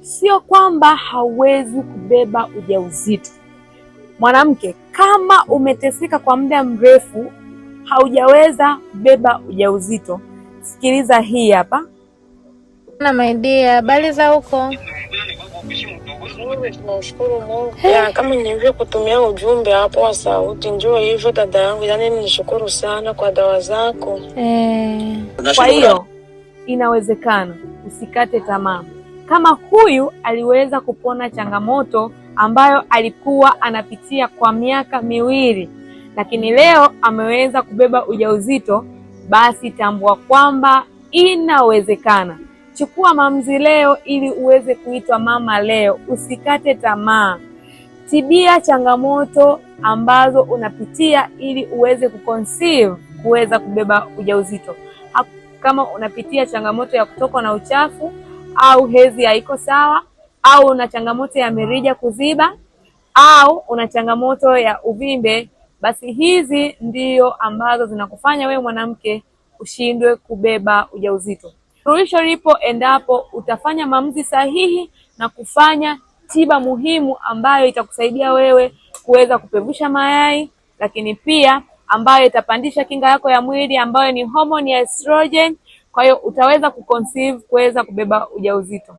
Sio kwamba hauwezi kubeba ujauzito. Mwanamke, kama umeteseka kwa muda mrefu haujaweza kubeba ujauzito, sikiliza hii hapa. Na my dear, habari za huko? Tunashukuru Mungu. Kama nilivyo kutumia ujumbe hapo wa sauti, njoo hivyo dada yangu, yani nishukuru sana kwa dawa zako. Kwa hiyo inawezekana, usikate tamaa. Kama huyu aliweza kupona changamoto ambayo alikuwa anapitia kwa miaka miwili, lakini leo ameweza kubeba ujauzito, basi tambua kwamba inawezekana. Chukua maamuzi leo ili uweze kuitwa mama leo. Usikate tamaa. Tibia changamoto ambazo unapitia ili uweze kuconceive, kuweza kubeba ujauzito. Kama unapitia changamoto ya kutokwa na uchafu, au hedhi haiko sawa, au una changamoto ya mirija kuziba, au una changamoto ya uvimbe, basi hizi ndio ambazo zinakufanya wewe mwanamke ushindwe kubeba ujauzito. Suluhisho lipo endapo utafanya maamuzi sahihi na kufanya tiba muhimu ambayo itakusaidia wewe kuweza kupevusha mayai, lakini pia ambayo itapandisha kinga yako ya mwili ambayo ni hormone ya estrogen. Kwa hiyo utaweza kuconceive, kuweza kubeba ujauzito.